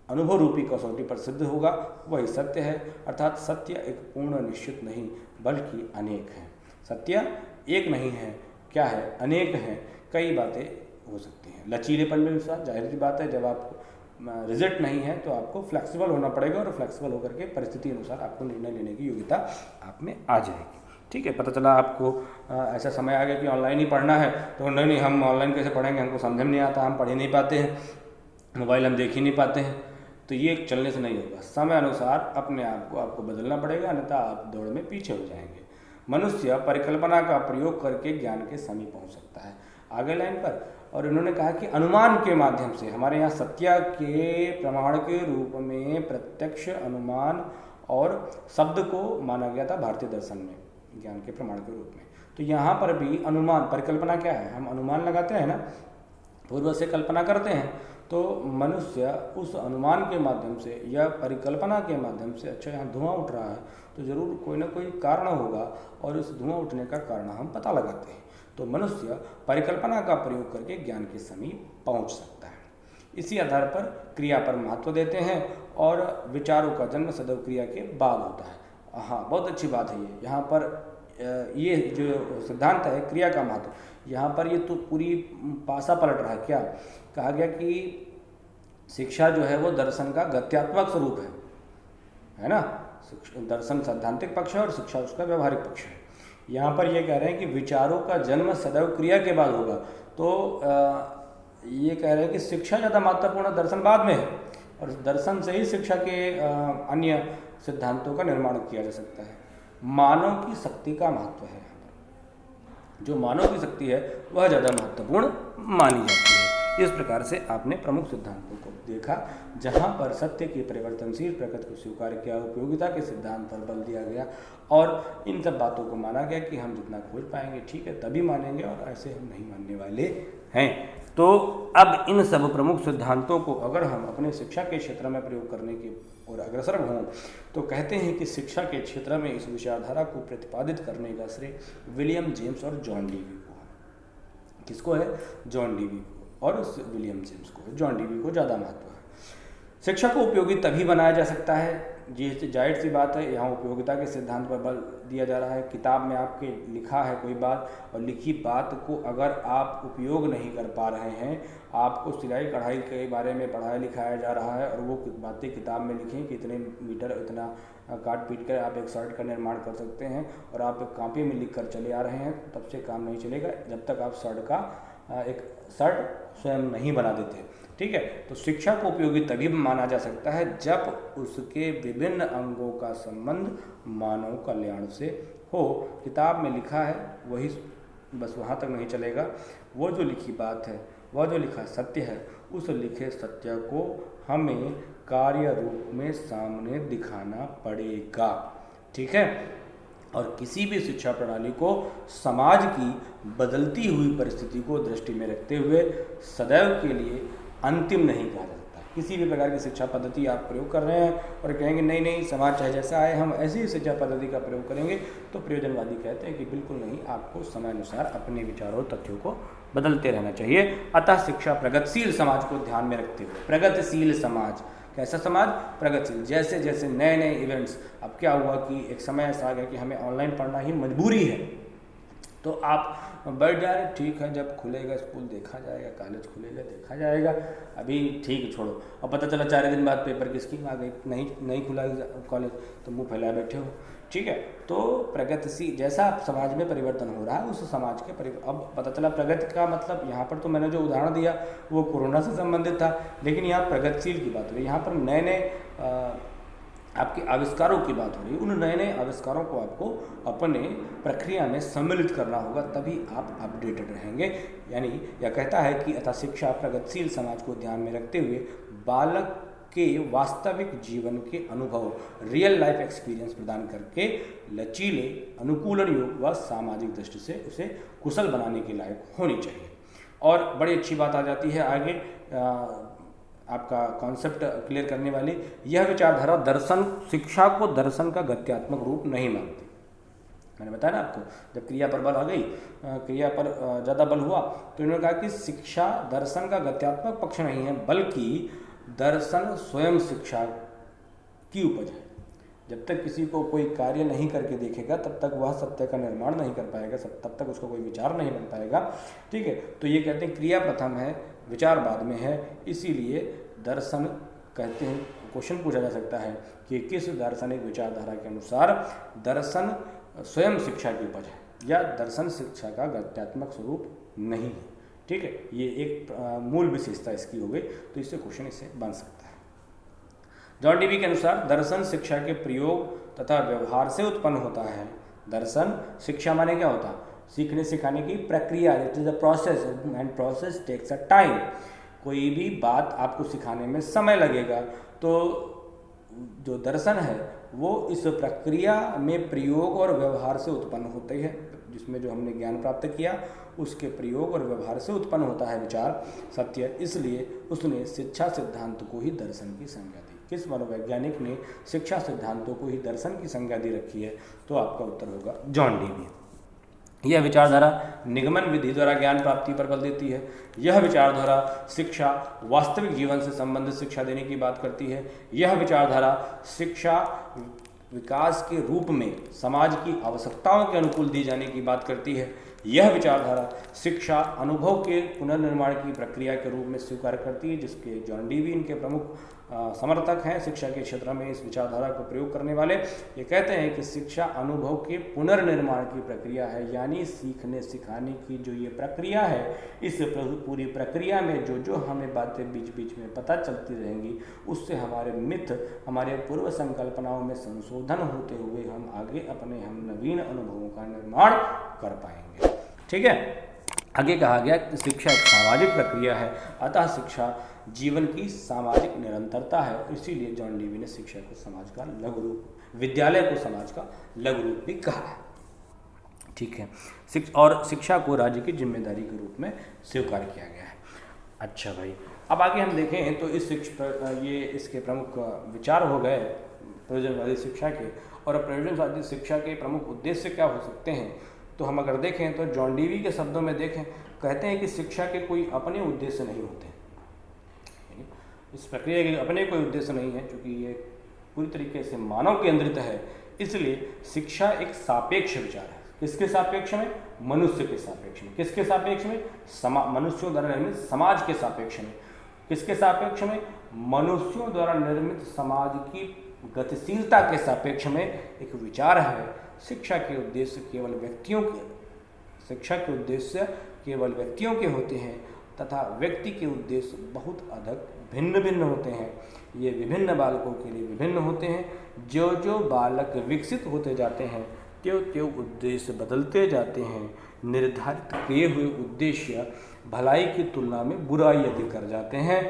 अनुभव रूपी कसौटी पर सिद्ध होगा वही सत्य है। अर्थात सत्य एक पूर्ण निश्चित नहीं बल्कि अनेक है। सत्य एक नहीं है, क्या है, अनेक हैं, कई बातें हो सकती हैं। लचीलेपन में विश्वास, जाहिर सी बात है, जब आप रिजल्ट नहीं है तो आपको फ्लेक्सिबल होना पड़ेगा और फ्लेक्सिबल होकर के परिस्थिति अनुसार आपको निर्णय लेने की योग्यता आप में आ जाएगी। ठीक है, पता चला आपको ऐसा समय आ गया कि ऑनलाइन ही पढ़ना है तो नहीं हम ऑनलाइन कैसे पढ़ेंगे, हमको समझ में नहीं आता, हम पढ़ ही नहीं पाते हैं, मोबाइल हम देख ही नहीं पाते हैं, तो ये चलने से नहीं होगा। समय अनुसार अपने आप को आपको बदलना पड़ेगा, अन्यथा आप दौड़ में पीछे हो जाएंगे। मनुष्य परिकल्पना का प्रयोग करके ज्ञान के समीप पहुंच सकता है। आगे लाइन पर और इन्होंने कहा कि अनुमान के माध्यम से, हमारे यहाँ सत्य के प्रमाण के रूप में प्रत्यक्ष अनुमान और शब्द को माना गया था भारतीय दर्शन में ज्ञान के प्रमाण के रूप में। तो यहाँ पर भी अनुमान, परिकल्पना क्या है, हम अनुमान लगाते हैं ना, पूर्व से कल्पना करते हैं, तो मनुष्य उस अनुमान के माध्यम से या परिकल्पना के माध्यम से, अच्छा यहाँ धुआं उठ रहा है तो ज़रूर कोई ना कोई कारण होगा और इस धुआं उठने का कारण हम पता लगाते हैं। तो मनुष्य परिकल्पना का प्रयोग करके ज्ञान के समीप पहुंच सकता है। इसी आधार पर क्रिया पर महत्व देते हैं और विचारों का जन्म सदैव क्रिया के बाद होता है। हाँ, बहुत अच्छी बात है ये। यहाँ पर ये जो सिद्धांत है क्रिया का महत्व, यहाँ पर ये तो पूरी पासा पलट रहा है। क्या कहा गया कि शिक्षा जो है वो दर्शन का गत्यात्मक स्वरूप है ना, दर्शन सैद्धांतिक पक्ष है और शिक्षा उसका व्यवहारिक पक्ष है। यहाँ पर ये कह रहे हैं कि विचारों का जन्म सदैव क्रिया के बाद होगा, तो ये कह रहे हैं कि शिक्षा ज़्यादा महत्वपूर्ण, दर्शन बाद में है और दर्शन से ही शिक्षा के अन्य सिद्धांतों का निर्माण किया जा सकता है। मानव की शक्ति का महत्व है यहाँ पर, जो मानव की शक्ति है वह ज़्यादा महत्वपूर्ण मानी जाती है। इस प्रकार से आपने प्रमुख सिद्धांतों को देखा, जहाँ पर सत्य की परिवर्तनशील प्रकृति को स्वीकार किया, उपयोगिता के सिद्धांत पर बल दिया गया और इन सब बातों को माना गया कि हम जितना खोज पाएंगे ठीक है तभी मानेंगे और ऐसे हम नहीं मानने वाले हैं। तो अब इन सब प्रमुख सिद्धांतों को अगर हम अपने शिक्षा के क्षेत्र में प्रयोग करने की और अग्रसर हों तो कहते हैं कि शिक्षा के क्षेत्र में इस विचारधारा को प्रतिपादित करने का श्रेय विलियम जेम्स और जॉन डीवी को है। किसको है? जॉन डीवी को और विलियम जेम्स को, जॉन डीवी को ज़्यादा महत्व है। शिक्षा को उपयोगी तभी बनाया जा सकता है, जी जाहिर सी बात है, यहाँ उपयोगिता के सिद्धांत पर बल दिया जा रहा है। किताब में आपके लिखा है कोई बात और लिखी बात को अगर आप उपयोग नहीं कर पा रहे हैं, आपको सिलाई कढ़ाई के बारे में पढ़ाया लिखाया जा रहा है और वो बातें किताब में लिखें कि इतने मीटर इतना काट पीट कर आप एक शर्ट का निर्माण कर सकते हैं और आप एक कॉपी में लिख कर चले आ रहे हैं, तब से काम नहीं चलेगा जब तक आप शर्ट स्वयं नहीं बना देते। ठीक है, तो शिक्षा को उपयोगी तभी माना जा सकता है जब उसके विभिन्न अंगों का संबंध मानव कल्याण से हो। किताब में लिखा है वही बस वहाँ तक नहीं चलेगा, वो जो लिखी बात है, वह जो लिखा सत्य है, उस लिखे सत्य को हमें कार्य रूप में सामने दिखाना पड़ेगा। ठीक है, और किसी भी शिक्षा प्रणाली को समाज की बदलती हुई परिस्थिति को दृष्टि में रखते हुए सदैव के लिए अंतिम नहीं कहा जा सकता। किसी भी प्रकार की शिक्षा पद्धति आप प्रयोग कर रहे हैं और कहेंगे नहीं नहीं समाज चाहे जैसा आए हम ऐसी ही शिक्षा पद्धति का प्रयोग करेंगे, तो प्रयोजनवादी कहते हैं कि बिल्कुल नहीं, आपको समय अनुसार अपने विचारों और तथ्यों को बदलते रहना चाहिए। अतः शिक्षा प्रगतिशील समाज को ध्यान में रखते हुए, प्रगतिशील समाज, कैसा समाज? प्रगतिशील। जैसे जैसे नए नए इवेंट्स, अब क्या हुआ कि एक समय ऐसा आ गया कि हमें ऑनलाइन पढ़ना ही मजबूरी है, तो आप बैठ जा रहे, ठीक है जब खुलेगा स्कूल देखा जाएगा, कॉलेज खुलेगा देखा जाएगा, अभी ठीक है छोड़ो। और पता चला 4 दिन बाद पेपर की स्कीम आ गई, नहीं खुला कॉलेज, तो मुंह फैलाए बैठे हो। ठीक है, तो प्रगतिशील जैसा समाज में परिवर्तन हो रहा है उस समाज के अब पता चला प्रगति का मतलब, यहाँ पर तो मैंने जो उदाहरण दिया वो कोरोना से संबंधित था, लेकिन यहाँ प्रगतिशील की बात हो रही है, यहाँ पर नए नए आपके आविष्कारों की बात हो रही है। उन नए नए आविष्कारों को आपको अपने प्रक्रिया में सम्मिलित करना होगा, तभी आप अपडेटेड रहेंगे। यानी यह कहता है कि अतः शिक्षा प्रगतिशील समाज को ध्यान में रखते हुए बालक के वास्तविक जीवन के अनुभव, रियल लाइफ एक्सपीरियंस प्रदान करके लचीले, अनुकूलन योग्य व सामाजिक दृष्टि से उसे कुशल बनाने के लायक होनी चाहिए। और बड़ी अच्छी बात आ जाती है आगे, आपका कॉन्सेप्ट क्लियर करने वाली, यह विचारधारा दर्शन, शिक्षा को दर्शन का गत्यात्मक रूप नहीं मानती। मैंने बताया ना आपको, जब क्रिया पर बल आ गई, क्रिया पर ज़्यादा बल हुआ, तो इन्होंने कहा कि शिक्षा दर्शन का गत्यात्मक पक्ष नहीं है, बल्कि दर्शन स्वयं शिक्षा की उपज है। जब तक किसी को कोई कार्य नहीं करके देखेगा तब तक वह सत्य का निर्माण नहीं कर पाएगा, तब तक उसको कोई विचार नहीं बन पाएगा। ठीक है, तो ये कहते हैं क्रिया प्रथम है, विचार बाद में है, इसीलिए दर्शन कहते हैं। क्वेश्चन पूछा जा सकता है कि किस दार्शनिक विचारधारा के अनुसार दर्शन स्वयं शिक्षा की उपज है या दर्शन शिक्षा का गत्यात्मक स्वरूप नहीं है। ठीक है, ये एक मूल विशेषता इसकी हो गई, तो इससे क्वेश्चन इससे बन सकता है। जॉन डीवी के अनुसार दर्शन शिक्षा के प्रयोग तथा व्यवहार से उत्पन्न होता है। दर्शन शिक्षा माने क्या होता है? सीखने सिखाने की प्रक्रिया, it is a process and process takes a time. कोई भी बात आपको सिखाने में समय लगेगा, तो जो दर्शन है वो इस प्रक्रिया में प्रयोग और व्यवहार से उत्पन्न होते हैं, जिसमें जो हमने ज्ञान प्राप्त किया उसके प्रयोग और व्यवहार से उत्पन्न होता है विचार, सत्य। इसलिए उसने शिक्षा सिद्धांत को ही दर्शन की संज्ञा दी। किस मनोवैज्ञानिक ने शिक्षा सिद्धांतों को ही दर्शन की संज्ञा दी रखी है? तो आपका उत्तर होगा जॉन डीवी। यह विचारधारा निगमन विधि द्वारा ज्ञान प्राप्ति पर बल देती है। यह विचारधारा शिक्षा वास्तविक जीवन से संबंधित शिक्षा देने की बात करती है। यह विचारधारा शिक्षा विकास के रूप में समाज की आवश्यकताओं के अनुकूल दी जाने की बात करती है। यह विचारधारा शिक्षा अनुभव के पुनर्निर्माण की प्रक्रिया के रूप में स्वीकार करती है, जिसके जॉन डीवी इनके प्रमुख समर्थक हैं। शिक्षा के क्षेत्र में इस विचारधारा को प्रयोग करने वाले ये कहते हैं कि शिक्षा अनुभव के पुनर्निर्माण की प्रक्रिया है, यानी सीखने सिखाने की जो ये प्रक्रिया है, इस पूरी प्रक्रिया में जो जो हमें बातें बीच बीच में पता चलती रहेंगी, उससे हमारे मिथ, हमारे पूर्व संकल्पनाओं में संशोधन होते हुए हम आगे अपने नवीन अनुभवों का निर्माण कर पाएंगे। ठीक है। आगे कहा गया कि शिक्षा एक सामाजिक प्रक्रिया है, अतः शिक्षा जीवन की सामाजिक निरंतरता है। इसीलिए जॉन डीवी ने शिक्षा को समाज का लघु रूप, विद्यालय को समाज का लघु रूप भी कहा है। ठीक है। और शिक्षा को राज्य की जिम्मेदारी के रूप में स्वीकार किया गया है। अच्छा भाई, अब आगे हम देखें तो ये इसके प्रमुख विचार हो गए प्रयोजनवादी शिक्षा के, और प्रयोजनवादी शिक्षा के प्रमुख उद्देश्य क्या हो सकते हैं। तो हम अगर देखें तो जॉन डीवी के शब्दों में देखें, कहते हैं कि शिक्षा के कोई अपने उद्देश्य नहीं होते, इस प्रक्रिया के अपने कोई उद्देश्य नहीं है, क्योंकि ये पूरी तरीके से मानव केंद्रित है। इसलिए शिक्षा एक सापेक्ष विचार है। किसके सापेक्ष में? मनुष्य के सापेक्ष में। किसके सापेक्ष में? मनुष्यों द्वारा निर्मित समाज के सापेक्ष में। किसके सापेक्ष में? मनुष्यों द्वारा निर्मित समाज की गतिशीलता के सापेक्ष में एक विचार है। शिक्षा के उद्देश्य केवल व्यक्तियों के होते हैं तथा व्यक्ति के उद्देश्य बहुत अधिक भिन्न भिन्न होते हैं। ये विभिन्न बालकों के लिए विभिन्न होते हैं। जो जो बालक विकसित होते जाते हैं त्यों त्यों उद्देश्य बदलते जाते हैं। निर्धारित किए हुए उद्देश्य भलाई की तुलना में बुराई अधिक कर जाते हैं।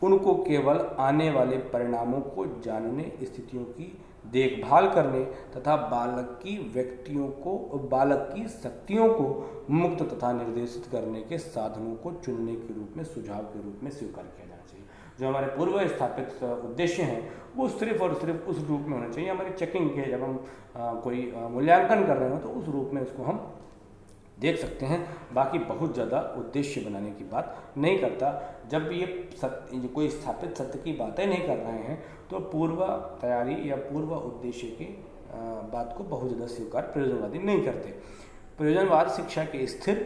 उनको केवल आने वाले परिणामों को जानने, स्थितियों की देखभाल करने तथा बालक की शक्तियों को मुक्त तथा निर्देशित करने के साधनों को चुनने के रूप में, सुझाव के रूप में स्वीकार किया जाना चाहिए। जो हमारे पूर्व स्थापित उद्देश्य हैं वो सिर्फ और सिर्फ उस रूप में होना चाहिए। हमारी चेकिंग के जब हम कोई मूल्यांकन कर रहे हो तो उस रूप में इसको हम देख सकते हैं। बाकी बहुत ज़्यादा उद्देश्य बनाने की बात नहीं करता। जब ये कोई स्थापित सत्य की बातें नहीं कर रहे हैं तो पूर्व तैयारी या पूर्व उद्देश्य की बात को बहुत ज़्यादा स्वीकार प्रयोजनवादी नहीं करते। प्रयोजनवाद शिक्षा के स्थिर,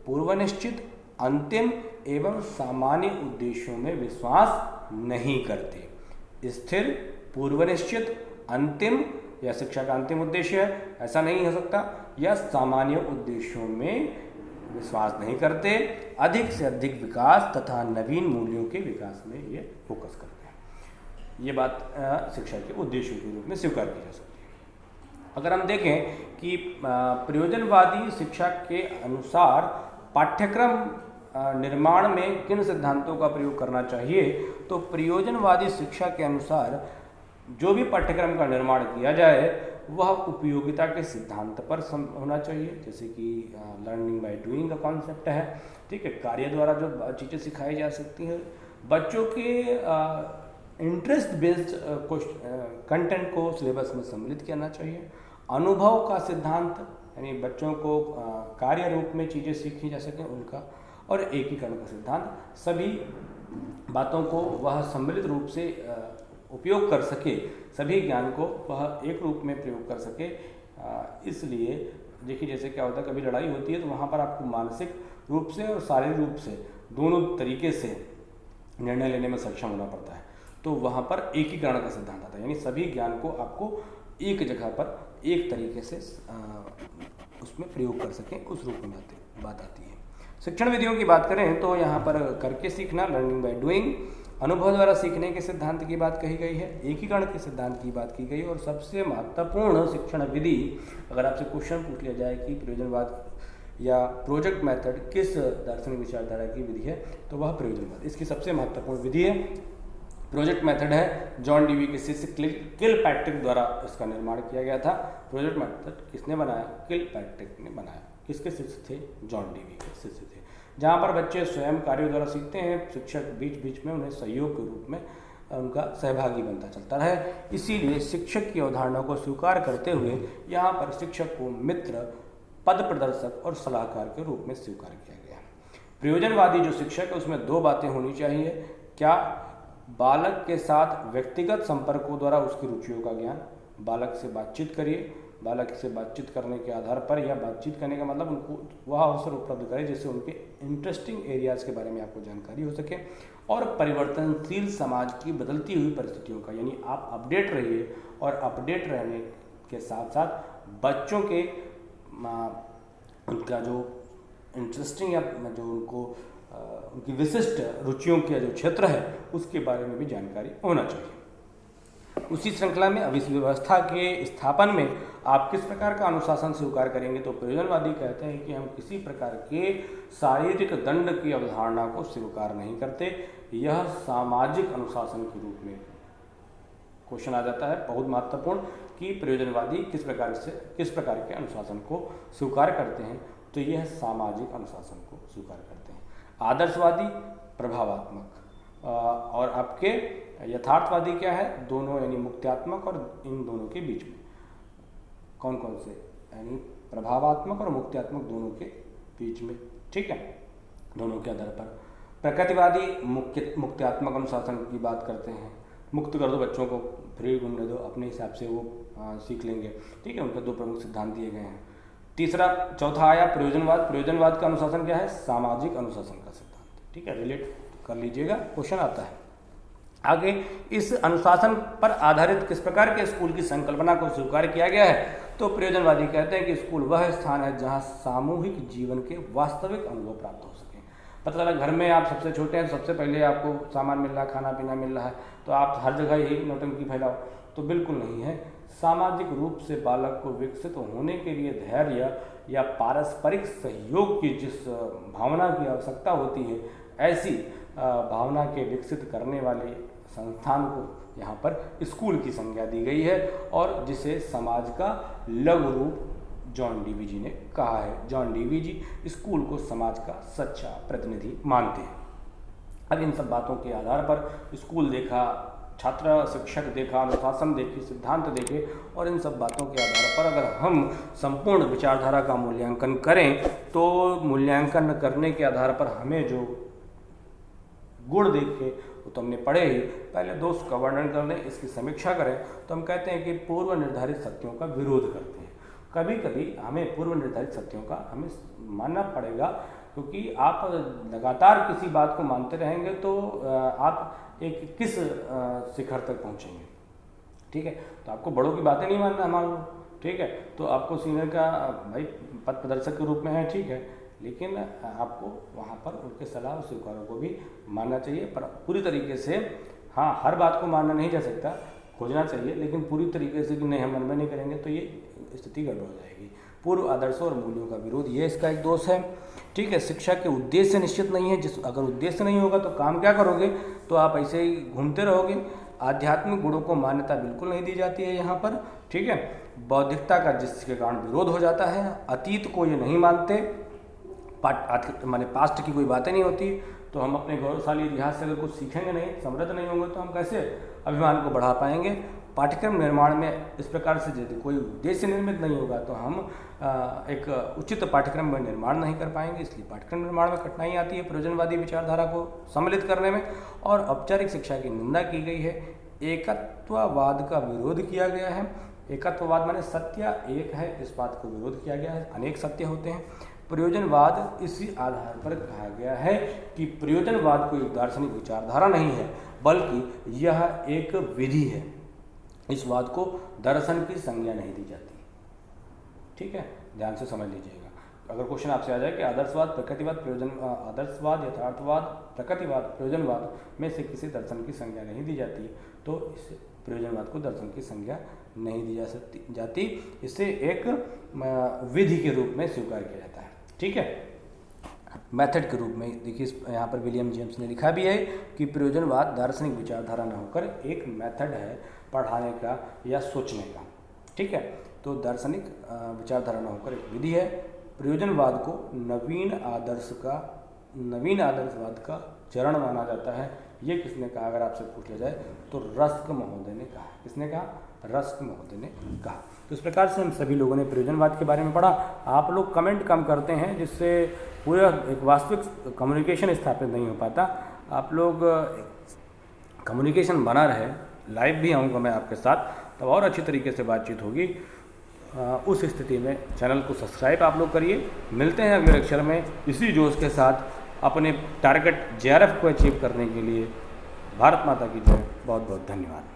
पूर्व निश्चित, अंतिम एवं सामान्य उद्देश्यों में विश्वास नहीं करते। स्थिर, पूर्व निश्चित, अंतिम या शिक्षा का अंतिम उद्देश्य है ऐसा नहीं हो सकता, या सामान्य उद्देश्यों में विश्वास नहीं करते। अधिक से अधिक विकास तथा नवीन मूल्यों के विकास में ये फोकस करते हैं। ये बात शिक्षा के उद्देश्यों के रूप में स्वीकार की जा सकती है। अगर हम देखें कि प्रयोजनवादी शिक्षा के अनुसार पाठ्यक्रम निर्माण में किन सिद्धांतों का प्रयोग करना चाहिए, तो प्रयोजनवादी शिक्षा के अनुसार जो भी पाठ्यक्रम का निर्माण किया जाए वह उपयोगिता के सिद्धांत पर होना चाहिए। जैसे कि लर्निंग बाय डूइंग का कॉन्सेप्ट है, ठीक है। कार्य द्वारा जो चीज़ें सिखाई जा सकती हैं, बच्चों के इंटरेस्ट बेस्ड कंटेंट को सिलेबस में सम्मिलित करना चाहिए। अनुभव का सिद्धांत, यानी बच्चों को कार्य रूप में चीज़ें सीखी जा सकें उनका, और एकीकरण का सिद्धांत, सभी बातों को वह सम्मिलित रूप से उपयोग कर सके, सभी ज्ञान को वह एक रूप में प्रयोग कर सके। इसलिए देखिए जैसे क्या होता है, कभी लड़ाई होती है तो वहाँ पर आपको मानसिक रूप से और शारीरिक रूप से दोनों तरीके से निर्णय लेने में सक्षम होना पड़ता है। तो वहाँ पर एकीकरण का सिद्धांत आता है, यानी सभी ज्ञान को आपको एक जगह पर एक तरीके से उसमें प्रयोग कर सकें, उस रूप में बात आती है। शिक्षण विधियों की बात करें तो यहाँ पर करके सीखना, लर्निंग बाय डूइंग, अनुभव द्वारा सीखने के सिद्धांत की बात कही गई है, एकीकरण के सिद्धांत की बात की गई, और सबसे महत्वपूर्ण शिक्षण विधि, अगर आपसे क्वेश्चन पूछ लिया जाए कि प्रयोजनवाद या प्रोजेक्ट मेथड किस दार्शनिक विचारधारा की विधि है, तो वह प्रयोजनवाद इसकी सबसे महत्वपूर्ण विधि है। प्रोजेक्ट मेथड है जॉन डीवी के शिष्य किलपैट्रिक द्वारा इसका निर्माण किया गया था। प्रोजेक्ट मेथड किसने बनाया? किलपैट्रिक ने बनाया। किसके शिष्य थे? जॉन डीवी के शिष्य थे। जहाँ पर बच्चे स्वयं कार्यों द्वारा सीखते हैं, शिक्षक बीच बीच में उन्हें सहयोग के रूप में उनका सहभागी बनता चलता है। इसीलिए शिक्षक की अवधारणा को स्वीकार करते हुए यहाँ पर शिक्षक को मित्र, पद प्रदर्शक और सलाहकार के रूप में स्वीकार किया गया। प्रयोजनवादी जो शिक्षक है उसमें दो बातें होनी चाहिए। क्या? बालक के साथ व्यक्तिगत संपर्कों द्वारा उसकी रुचियों का ज्ञान, बालक से बातचीत करिए, बालक से बातचीत करने के आधार पर, या बातचीत करने का मतलब उनको वह अवसर उपलब्ध करें जिससे उनके इंटरेस्टिंग एरियाज़ के बारे में आपको जानकारी हो सके, और परिवर्तनशील समाज की बदलती हुई परिस्थितियों का, यानी आप अपडेट रहिए, और अपडेट रहने के साथ साथ बच्चों के उनका जो इंटरेस्टिंग या जो उनकी विशिष्ट रुचियों के जो क्षेत्र है उसके बारे में भी जानकारी होना चाहिए। उसी श्रृंखला में अब इस व्यवस्था के स्थापन में आप किस प्रकार का अनुशासन स्वीकार करेंगे? तो प्रयोजनवादी कहते हैं कि हम किसी प्रकार के शारीरिक दंड की अवधारणा को स्वीकार नहीं करते। यह सामाजिक अनुशासन के रूप में क्वेश्चन आ जाता है, बहुत महत्वपूर्ण, कि प्रयोजनवादी किस प्रकार के अनुशासन को स्वीकार करते हैं? तो यह सामाजिक अनुशासन को स्वीकार करते हैं। आदर्शवादी प्रभावात्मक, और आपके यथार्थवादी क्या है? दोनों, यानी मुक्त्यात्मक, और इन दोनों के बीच में कौन कौन से, यानी प्रभावात्मक और मुक्त्यात्मक दोनों के बीच में, ठीक है, दोनों के आधार पर। प्रकृतिवादी मुक्त्यात्मक अनुशासन की बात करते हैं, मुक्त कर दो बच्चों को, फ्री घूमने दो, अपने हिसाब से वो सीख लेंगे, ठीक है, उनके दो प्रमुख सिद्धांत दिए गए हैं। चौथा आया प्रयोजनवाद। प्रयोजनवाद का अनुशासन क्या है? सामाजिक अनुशासन का सिद्धांत, ठीक है, रिलेट कर लीजिएगा, क्वेश्चन आता है। आगे, इस अनुशासन पर आधारित किस प्रकार के स्कूल की संकल्पना को स्वीकार किया गया है? तो प्रयोजनवादी कहते हैं कि स्कूल वह स्थान है जहां सामूहिक जीवन के वास्तविक अनुभव प्राप्त हो सके। पता चला घर में आप सबसे छोटे हैं, सबसे पहले आपको सामान मिल रहा है, खाना पीना मिल रहा है, तो आप हर जगह यही नौटंकी फैलाओ, तो बिल्कुल नहीं है। सामाजिक रूप से बालक को विकसित होने के लिए धैर्य या पारस्परिक सहयोग की जिस भावना की आवश्यकता होती है, ऐसी भावना के विकसित करने वाले संस्थान को यहाँ पर स्कूल की संज्ञा दी गई है, और जिसे समाज का लघु रूप जॉन डीवी जी ने कहा है। जॉन डीवी जी स्कूल को समाज का सच्चा प्रतिनिधि मानते हैं। अब इन सब बातों के आधार पर स्कूल देखा, छात्र शिक्षक देखा, अनुशासन देखे, सिद्धांत देखे, और इन सब बातों के आधार पर अगर हम संपूर्ण विचारधारा का मूल्यांकन करें, तो मूल्यांकन करने के आधार पर हमें जो गुण देखे, वो तो हमने पढ़े ही, पहले दोष का वर्णन कर लें, इसकी समीक्षा करें, तो हम कहते हैं कि पूर्व निर्धारित सत्यों का विरोध करते हैं। कभी कभी हमें पूर्व निर्धारित सत्यों का हमें मानना पड़ेगा, क्योंकि आप लगातार किसी बात को मानते रहेंगे तो आप एक किस शिखर तक पहुंचेंगे, ठीक है। तो आपको बड़ों की बातें नहीं मानना, मान लो, ठीक है, तो आपको सीनियर का भाई पथ प्रदर्शक के रूप में है, ठीक है, लेकिन आपको वहाँ पर उनके सलाह और स्वीकारों को भी मानना चाहिए, पर पूरी तरीके से, हाँ, हर बात को मानना नहीं जा सकता, खोजना चाहिए, लेकिन पूरी तरीके से कि नहीं हम मन में नहीं करेंगे तो ये स्थिति गड़बड़ हो जाएगी। पूर्व आदर्शों और मूल्यों का विरोध, ये इसका एक दोष है, ठीक है। शिक्षा के उद्देश्य निश्चित नहीं है, अगर उद्देश्य नहीं होगा तो काम क्या करोगे? तो आप ऐसे ही घूमते रहोगे। आध्यात्मिक गुणों को मान्यता बिल्कुल नहीं दी जाती है यहाँ पर, ठीक है। बौद्धिकता का जिसके कारण विरोध हो जाता है। अतीत को ये नहीं मानते, माने पास्ट की कोई बातें नहीं होती, तो हम अपने गौरवशाली इतिहास से अगर कुछ सीखेंगे नहीं, समृद्ध नहीं होंगे, तो हम कैसे अभिमान को बढ़ा पाएंगे? पाठ्यक्रम निर्माण में इस प्रकार से यदि कोई उद्देश्य निर्मित नहीं होगा तो हम एक उचित पाठ्यक्रम में निर्माण नहीं कर पाएंगे, इसलिए पाठ्यक्रम निर्माण में कठिनाई आती है प्रयोजनवादी विचारधारा को सम्मिलित करने में। और औपचारिक शिक्षा की निंदा की गई है। एकत्ववाद का विरोध किया गया है। एकत्ववाद माने सत्य एक है, इस बात को विरोध किया गया है, अनेक सत्य होते हैं। प्रयोजनवाद इसी आधार पर कहा गया है कि प्रयोजनवाद कोई दार्शनिक विचारधारा नहीं है, बल्कि यह एक विधि है। इस वाद को दर्शन की संज्ञा नहीं दी जाती, ठीक है, ध्यान से समझ लीजिएगा। अगर क्वेश्चन आपसे आ जाए कि आदर्शवाद, प्रकृतिवाद, आदर्शवाद, यथार्थवाद, प्रकृतिवाद, प्रयोजनवाद में से किसी दर्शन की संज्ञा नहीं दी जाती, तो इस प्रयोजनवाद को दर्शन की संज्ञा नहीं दी जाती, इसे एक विधि के रूप में स्वीकार किया जाता है, ठीक है, मेथड के रूप में। देखिए यहाँ पर विलियम जेम्स ने लिखा भी है कि प्रयोजनवाद दार्शनिक विचारधारा न होकर एक मेथड है पढ़ाने का या सोचने का, ठीक है। तो दार्शनिक विचारधारा न होकर एक विधि है। प्रयोजनवाद को नवीन आदर्शवाद का चरण माना जाता है। ये किसने कहा? अगर आपसे पूछ लिया जाए तो रस्क महोदय ने कहा। किसने कहा? रस्क महोदय ने कहा। तो इस प्रकार से हम सभी लोगों ने प्रयोजनवाद के बारे में पढ़ा। आप लोग कमेंट कम करते हैं, जिससे पूरा एक वास्तविक कम्युनिकेशन स्थापित नहीं हो पाता। आप लोग कम्युनिकेशन बना रहे, लाइव भी आऊँगा मैं आपके साथ, तब और अच्छी तरीके से बातचीत होगी। उस स्थिति में चैनल को सब्सक्राइब आप लोग करिए। मिलते हैं अगले लेक्चर में इसी जोश के साथ अपने टारगेट JRF को अचीव करने के लिए। भारत माता की जय। बहुत बहुत धन्यवाद।